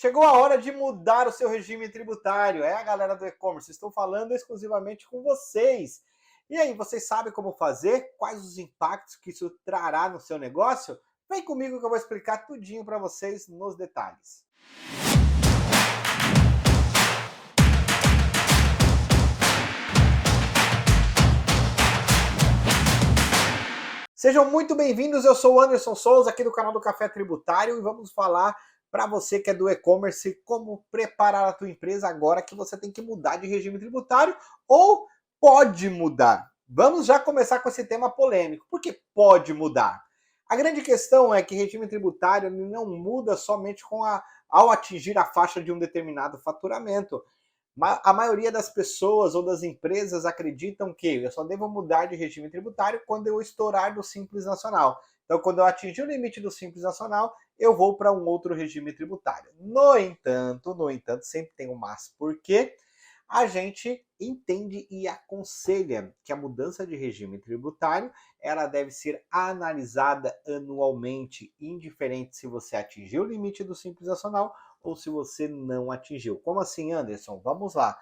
Chegou a hora de mudar o seu regime tributário. É a galera do e-commerce, estou falando exclusivamente com vocês. E aí, vocês sabem como fazer? Quais os impactos que isso trará no seu negócio? Vem comigo que eu vou explicar tudinho para vocês nos detalhes. Sejam muito bem-vindos, eu sou o Anderson Souza, aqui do canal do Café Tributário, e vamos falar para você que é do e-commerce como preparar a tua empresa agora que você tem que mudar de regime tributário ou pode mudar. Vamos já começar com esse tema polêmico. Por que pode mudar? A grande questão é que regime tributário não muda somente ao atingir a faixa de um determinado faturamento. A maioria das pessoas ou das empresas acreditam que eu só devo mudar de regime tributário quando eu estourar do Simples Nacional. Então, quando eu atingir o limite do Simples Nacional, eu vou para um outro regime tributário. No entanto, sempre tem um mas. Por quê? A gente entende e aconselha que a mudança de regime tributário ela deve ser analisada anualmente, indiferente se você atingiu o limite do Simples Nacional ou se você não atingiu. Como assim, Anderson? Vamos lá.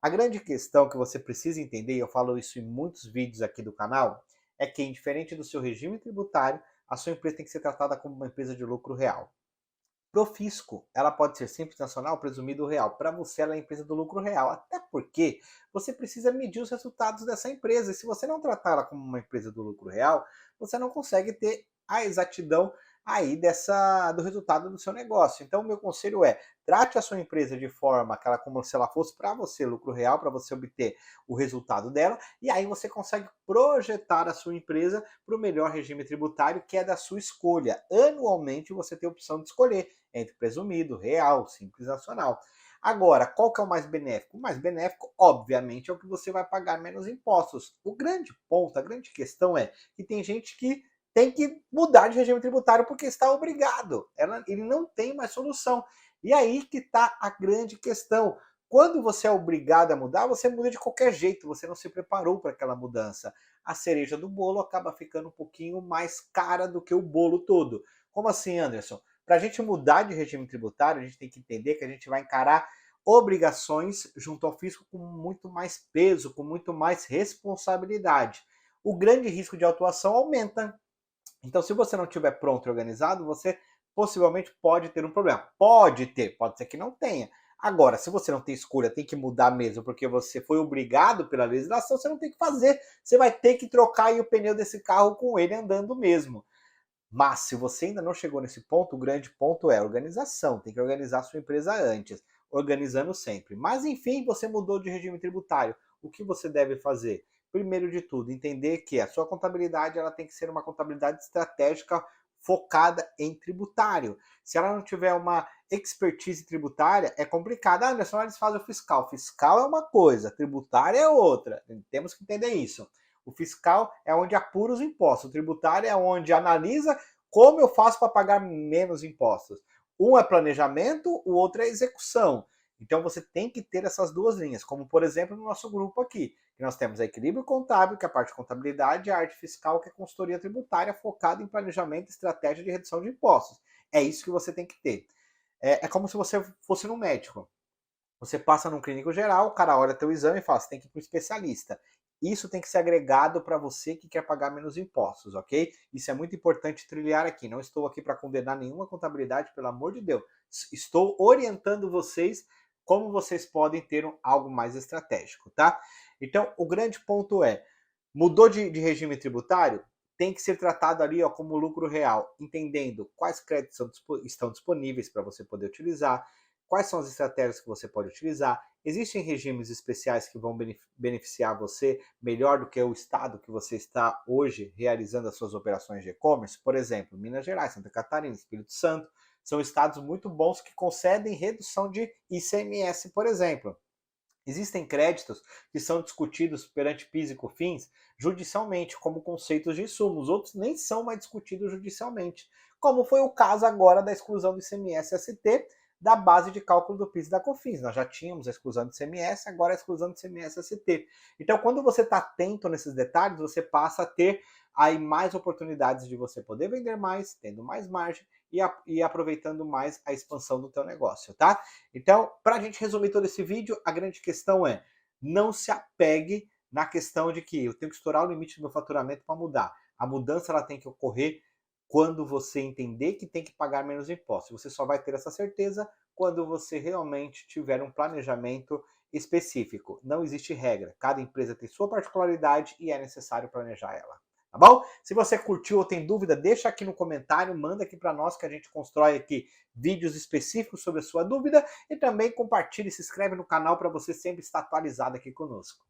A grande questão que você precisa entender, e eu falo isso em muitos vídeos aqui do canal, é que, indiferente do seu regime tributário, a sua empresa tem que ser tratada como uma empresa de lucro real. Para o fisco, ela pode ser simples nacional, presumido real. Para você, ela é a empresa do lucro real. Até porque você precisa medir os resultados dessa empresa. E se você não tratar ela como uma empresa do lucro real, você não consegue ter a exatidão aí do resultado do seu negócio. Então, o meu conselho é, trate a sua empresa de forma que ela, como se ela fosse para você lucro real, para você obter o resultado dela, e aí você consegue projetar a sua empresa para o melhor regime tributário, que é da sua escolha. Anualmente, você tem a opção de escolher entre presumido, real, simples nacional. Agora, qual que é o mais benéfico? O mais benéfico, obviamente, é o que você vai pagar menos impostos. O grande ponto, a grande questão é que tem gente que tem que mudar de regime tributário porque está obrigado. Ele não tem mais solução. E aí que está a grande questão. Quando você é obrigado a mudar, você muda de qualquer jeito, você não se preparou para aquela mudança. A cereja do bolo acaba ficando um pouquinho mais cara do que o bolo todo. Como assim, Anderson? Para a gente mudar de regime tributário, a gente tem que entender que a gente vai encarar obrigações junto ao fisco com muito mais peso, com muito mais responsabilidade. O grande risco de autuação aumenta. Então, se você não estiver pronto e organizado, você possivelmente pode ter um problema. Pode ser que não tenha. Agora, se você não tem escolha, tem que mudar mesmo, porque você foi obrigado pela legislação, você não tem que fazer. Você vai ter que trocar aí o pneu desse carro com ele andando mesmo. Mas se você ainda não chegou nesse ponto, o grande ponto é a organização. Tem que organizar a sua empresa antes, organizando sempre. Mas enfim, você mudou de regime tributário. O que você deve fazer? Primeiro de tudo, entender que a sua contabilidade ela tem que ser uma contabilidade estratégica focada em tributário. Se ela não tiver uma expertise tributária, é complicado. Ah, Anderson, eles fazem o fiscal. Fiscal é uma coisa, tributário é outra. Temos que entender isso. O fiscal é onde apura os impostos. O tributário é onde analisa como eu faço para pagar menos impostos. Um é planejamento, o outro é execução. Então você tem que ter essas duas linhas, como por exemplo no nosso grupo aqui, que nós temos a equilíbrio contábil, que é a parte de contabilidade, e a arte fiscal, que é a consultoria tributária, focada em planejamento e estratégia de redução de impostos. É isso que você tem que ter. É como se você fosse no médico. Você passa num clínico geral, o cara olha teu exame e fala, você tem que ir para um especialista. Isso tem que ser agregado para você que quer pagar menos impostos, ok? Isso é muito importante trilhar aqui. Não estou aqui para condenar nenhuma contabilidade, pelo amor de Deus. Estou orientando vocês como vocês podem ter algo mais estratégico, tá? Então, o grande ponto é, mudou de regime tributário? Tem que ser tratado ali ó, como lucro real, entendendo quais créditos estão disponíveis para você poder utilizar, quais são as estratégias que você pode utilizar. Existem regimes especiais que vão beneficiar você melhor do que o estado que você está hoje realizando as suas operações de e-commerce. Por exemplo, Minas Gerais, Santa Catarina, Espírito Santo, são estados muito bons que concedem redução de ICMS, por exemplo. Existem créditos que são discutidos perante PIS e COFINS judicialmente, como conceitos de insumos. Outros nem são mais discutidos judicialmente, como foi o caso agora da exclusão do ICMS-ST da base de cálculo do PIS e da COFINS. Nós já tínhamos a exclusão do ICMS, agora a exclusão do ICMS-ST. Então, quando você está atento nesses detalhes, você passa a ter aí mais oportunidades de você poder vender mais, tendo mais margem e aproveitando mais a expansão do teu negócio, tá? Então, para a gente resumir todo esse vídeo, a grande questão é: não se apegue na questão de que eu tenho que estourar o limite do meu faturamento para mudar. A mudança ela tem que ocorrer quando você entender que tem que pagar menos impostos. Você só vai ter essa certeza quando você realmente tiver um planejamento específico. Não existe regra. Cada empresa tem sua particularidade e é necessário planejar ela. Tá bom? Se você curtiu ou tem dúvida, deixa aqui no comentário, manda aqui para nós que a gente constrói aqui vídeos específicos sobre a sua dúvida e também compartilhe e se inscreve no canal para você sempre estar atualizado aqui conosco.